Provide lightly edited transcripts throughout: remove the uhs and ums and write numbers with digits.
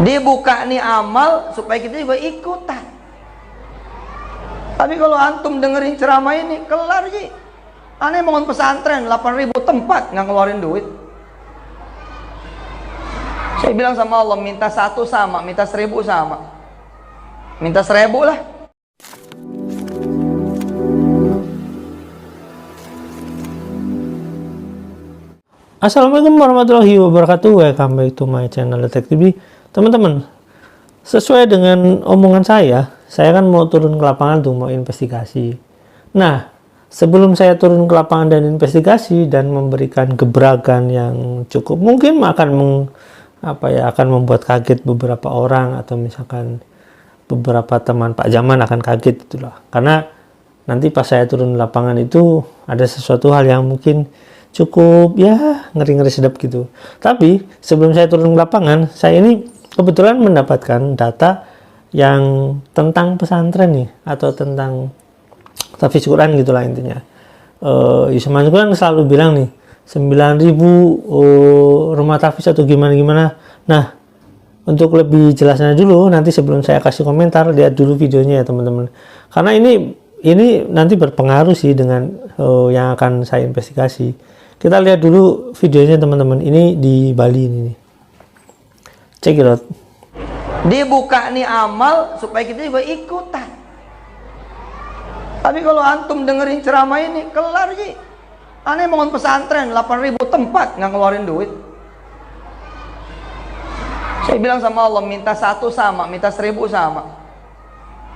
Dibuka nih amal supaya kita juga ikutan. Tapi kalau antum dengerin ceramah ini kelar Ji. Aneh bangun pesantren 8.000 tempat nggak ngeluarin duit. Saya bilang sama Allah, minta 1 sama, minta 1.000 sama. Minta 1.000 lah. Assalamualaikum warahmatullahi wabarakatuh. Welcome back to my channel Detek TV. Teman-teman, sesuai dengan omongan saya kan mau turun ke lapangan tuh, mau investigasi. Nah, sebelum saya turun ke lapangan dan investigasi dan memberikan gebrakan yang cukup mungkin akan membuat kaget beberapa orang, atau misalkan beberapa teman Pak Jaman akan kaget itulah. Karena nanti pas saya turun ke lapangan itu ada sesuatu hal yang mungkin cukup ya ngeri-ngeri sedap gitu. Tapi sebelum saya turun ke lapangan, saya ini kebetulan mendapatkan data yang tentang pesantren nih, atau tentang tahfiz Quran gitulah intinya. Yusuf Mansur kan selalu bilang nih 9.000 rumah tahfiz atau gimana. Nah, untuk lebih jelasnya dulu, nanti sebelum saya kasih komentar, lihat dulu videonya ya teman-teman. Karena ini nanti berpengaruh sih dengan yang akan saya investigasi. Kita lihat dulu videonya teman-teman. Ini di Bali ini nih. Check it out. Dibuka nih amal supaya kita juga ikutan. Tapi kalau antum dengerin ceramah ini kelar Ji. Aneh bangun pesantren 8.000 tempat nggak ngeluarin duit. Saya bilang sama Allah, minta 1 sama, minta 1.000 sama.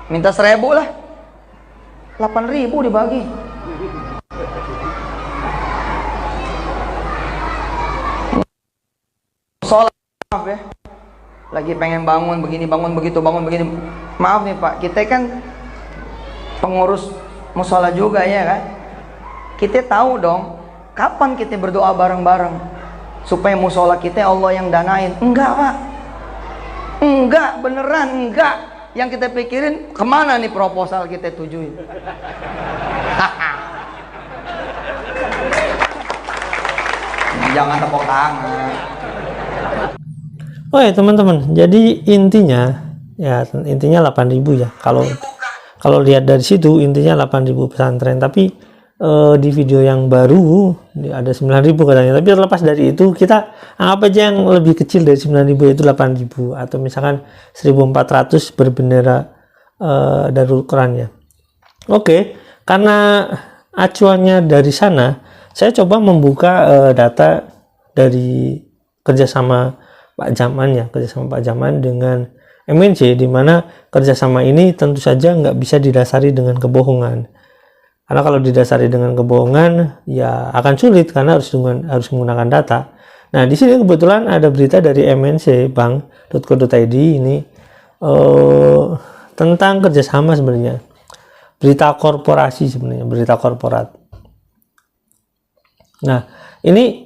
Minta 1.000 lah. 8.000 dibagi. Sholat, maaf ya, lagi pengen bangun begini, bangun begitu, bangun begini. Maaf nih Pak, kita kan pengurus musola juga ya kan. Kita tahu dong kapan kita berdoa bareng-bareng supaya musola kita Allah yang danain. Enggak Pak, enggak, beneran enggak. Yang kita pikirin kemana nih proposal kita tujuin. Jangan tepuk tangan. Oh ya teman-teman, jadi intinya 8.000 ya. Kalau lihat dari situ intinya 8.000 pesantren. Tapi di video yang baru ada 9.000 katanya. Tapi terlepas dari itu, kita anggap aja yang lebih kecil dari 9.000 itu 8.000, atau misalkan 1.400 berbendera Darul Quran ya. Oke, karena acuannya dari sana, saya coba membuka data dari kerjasama Pak Jaman dengan MNC, di mana kerjasama ini tentu saja nggak bisa didasari dengan kebohongan. Karena kalau didasari dengan kebohongan, ya akan sulit karena harus menggunakan data. Nah, di sini kebetulan ada berita dari MNC bank.co.id ini tentang kerjasama sebenarnya. Berita korporasi sebenarnya, berita korporat. Nah, ini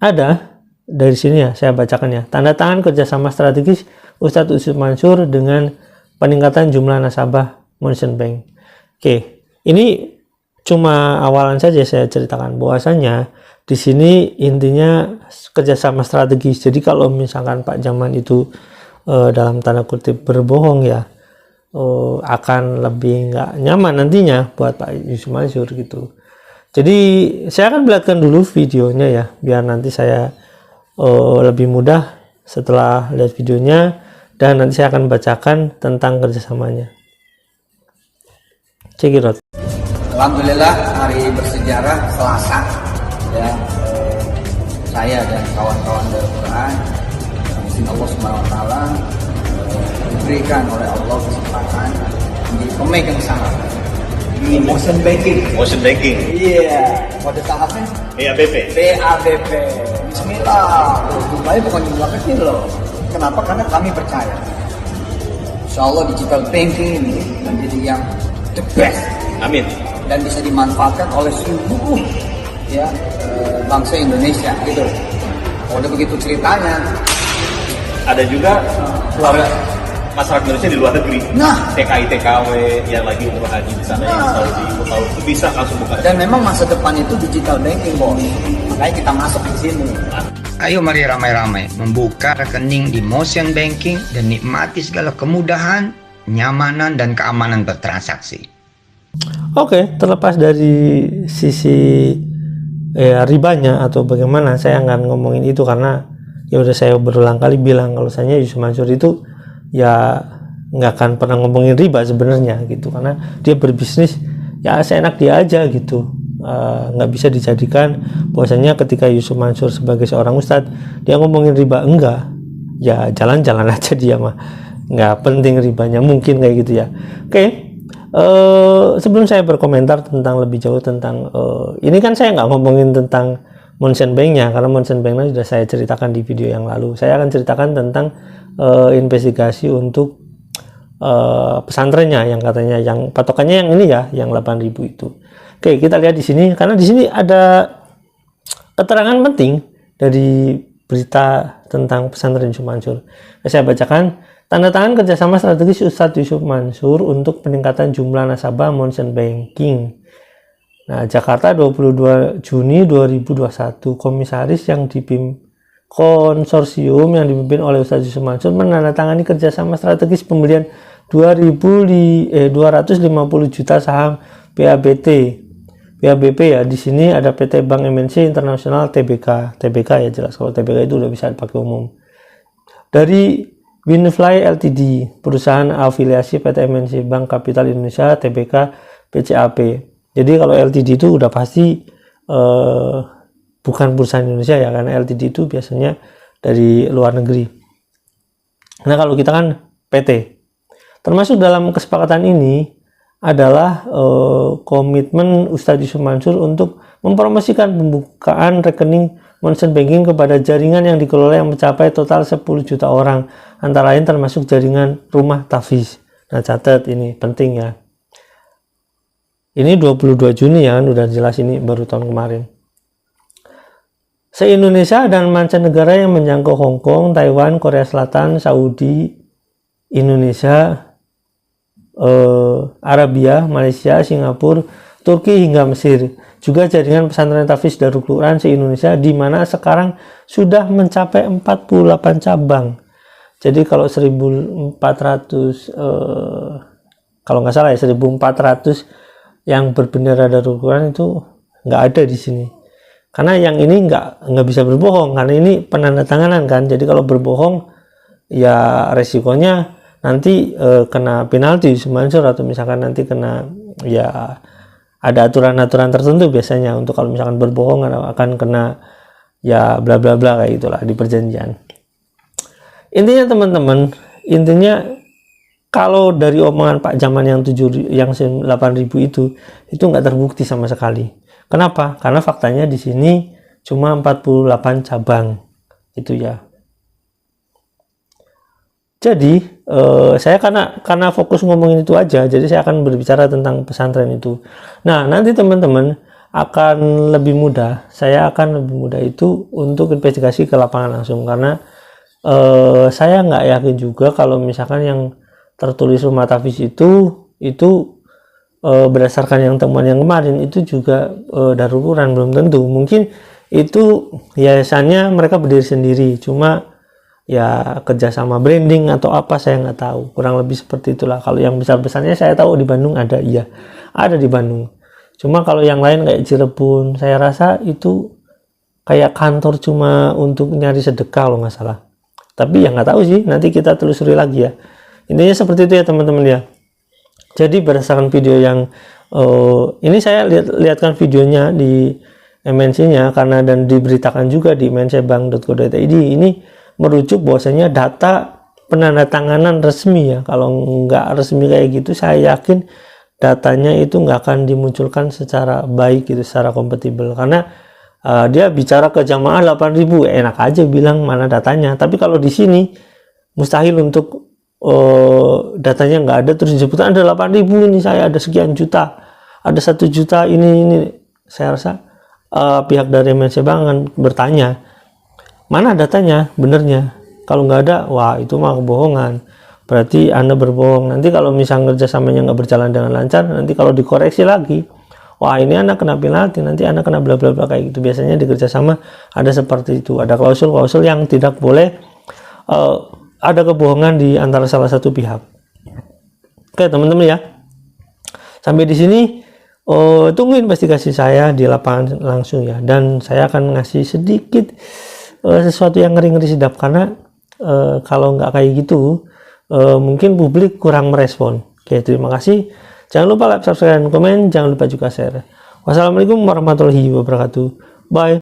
ada dari sini ya, saya bacakan ya. Tanda tangan kerjasama strategis Ustadz Yusuf Mansur dengan peningkatan jumlah nasabah Monsoon Bank. Oke, ini cuma awalan saja saya ceritakan. Bahwasanya di sini intinya kerjasama strategis. Jadi kalau misalkan Pak Jaman itu dalam tanda kutip berbohong ya, akan lebih nggak nyaman nantinya buat Pak Yusuf Mansur gitu. Jadi saya akan perlihatkan dulu videonya ya, biar nanti saya lebih mudah setelah lihat videonya, dan nanti saya akan bacakan tentang kerjasamanya. Check it out. Alhamdulillah, hari bersejarah Selasa ya, saya dan kawan-kawan dari Quran izin Allah SWT diberikan oleh Allah kesempatan menjadi pemegang saham di Monsoon Banking. Iya, kode sahamnya BABP. Bismillah. Jumlahnya bukan jumlah kecil loh. Kenapa? Karena kami percaya insya Allah digital banking ini menjadi yang the best. Amin. Dan bisa dimanfaatkan oleh seluruh ya bangsa Indonesia gitu. Kalau udah begitu ceritanya, ada juga masyarakat Indonesia di luar negeri. Nah, TKI TKW yang lagi umroh haji di sana, yang Saudi tahu itu bisa langsung buka. Dan memang masa depan itu digital banking, bos. Makanya kita masuk di sini. Ayo mari ramai-ramai membuka rekening di Motion Banking dan nikmati segala kemudahan, kenyamanan, dan keamanan bertransaksi. Oke, terlepas dari sisi ribanya atau bagaimana, saya nggak ngomongin itu karena ya udah saya berulang kali bilang kalau saya Yusuf Mansur itu ya nggak akan pernah ngomongin riba sebenarnya gitu, karena dia berbisnis ya seenak dia aja gitu. Nggak bisa dijadikan bahwasanya ketika Yusuf Mansur sebagai seorang ustadz dia ngomongin riba, enggak, ya jalan-jalan aja dia mah, nggak penting ribanya, mungkin kayak gitu ya. Oke, sebelum saya berkomentar tentang lebih jauh tentang ini kan saya nggak ngomongin tentang Motion Bank-nya, karena Motion Bank-nya sudah saya ceritakan di video yang lalu. Saya akan ceritakan tentang investigasi untuk pesantrennya yang katanya yang patokannya yang ini ya, yang 8.000 itu. Oke, kita lihat di sini karena di sini ada keterangan penting dari berita tentang pesantren Yusuf Mansur. Saya bacakan. Tanda tangan kerjasama strategis Ustadz Yusuf Mansur untuk peningkatan jumlah nasabah Motion Banking. Nah, Jakarta 22 Juni 2021, komisaris yang konsorsium yang dipimpin oleh Ustadz Yusuf Mansur menandatangani kerjasama strategis pembelian 250 juta saham PABP ya. Di sini ada PT Bank MNC Internasional TBK ya, jelas kalau TBK itu udah bisa dipakai umum. Dari Winfly Ltd, perusahaan afiliasi PT MNC Bank Kapital Indonesia TBK PCAP. Jadi kalau Ltd itu udah pasti bukan perusahaan Indonesia ya, karena Ltd itu biasanya dari luar negeri. Nah, kalau kita kan PT. Termasuk dalam kesepakatan ini adalah komitmen Ustadz Yusuf Mansur untuk mempromosikan pembukaan rekening Motion Banking kepada jaringan yang dikelola yang mencapai total 10 juta orang, antara lain termasuk jaringan rumah tahfiz. Nah, catat ini penting ya. Ini 22 Juni ya, udah jelas ini baru tahun kemarin. Se-Indonesia dan mancanegara yang menjangkau Hong Kong, Taiwan, Korea Selatan, Saudi, Indonesia, Arabia, Malaysia, Singapura, Turki hingga Mesir. Juga jaringan pesantren tahfiz Darul Quran se-Indonesia di mana sekarang sudah mencapai 48 cabang. Jadi kalau 1400 kalau nggak salah ya 1400 yang berbendera Darul Quran itu nggak ada di sini. Karena yang ini nggak bisa berbohong, karena ini penandatanganan kan. Jadi kalau berbohong ya resikonya nanti kena penalti Mansur, atau misalkan nanti kena ya ada aturan-aturan tertentu biasanya untuk kalau misalkan berbohong akan kena ya bla bla bla kayak gitulah di perjanjian. Intinya teman-teman, kalau dari omongan Pak Jaman yang 8.000 itu nggak terbukti sama sekali. Kenapa? Karena faktanya di sini cuma 48 cabang itu ya. Jadi saya karena fokus ngomongin itu aja, jadi saya akan berbicara tentang pesantren itu. Nah, nanti teman-teman akan lebih mudah, saya akan lebih mudah itu untuk investigasi ke lapangan langsung, karena saya nggak yakin juga kalau misalkan yang tertulis rumah tahfiz itu berdasarkan yang temuan yang kemarin itu juga Darul Quran, belum tentu. Mungkin itu yayasannya mereka berdiri sendiri, cuma ya kerjasama branding atau apa saya nggak tahu, kurang lebih seperti itulah. Kalau yang besar-besarnya saya tahu di Bandung ada, iya ada di Bandung. Cuma kalau yang lain kayak Cirebon, saya rasa itu kayak kantor cuma untuk nyari sedekah kalau nggak salah. Tapi ya nggak tahu sih, nanti kita telusuri lagi ya. Intinya seperti itu ya teman-teman ya. Jadi berdasarkan video yang ini saya lihatkan videonya di MNC-nya karena dan diberitakan juga di mncbank.co.id, ini merujuk bahwasanya data penandatanganan resmi ya. Kalau nggak resmi kayak gitu, saya yakin datanya itu nggak akan dimunculkan secara baik gitu, secara kompatibel. Karena dia bicara ke jamaah 8.000, enak aja bilang mana datanya. Tapi kalau di sini mustahil untuk datanya nggak ada terus disebutkan ada 8.000 ini, saya ada sekian juta, ada 1 juta ini. Saya rasa pihak dari MNC Bank akan bertanya, mana datanya benernya? Kalau nggak ada, wah itu mah kebohongan, berarti Anda berbohong. Nanti kalau misalnya kerjasamanya nggak berjalan dengan lancar, nanti kalau dikoreksi lagi, wah ini anak kena penalti, nanti anak kena bla bla bla kayak gitu. Biasanya di kerjasama ada seperti itu, ada klausul-klausul yang tidak boleh ada kebohongan di antara salah satu pihak. Oke teman-teman ya, sampai di sini tunggu investigasi saya di lapangan langsung ya, dan saya akan ngasih sedikit sesuatu yang ngeri-ngeri sedap, karena kalau nggak kayak gitu mungkin publik kurang merespon. Oke, terima kasih. Jangan lupa like, subscribe, dan komen. Jangan lupa juga share. Wassalamualaikum warahmatullahi wabarakatuh. Bye.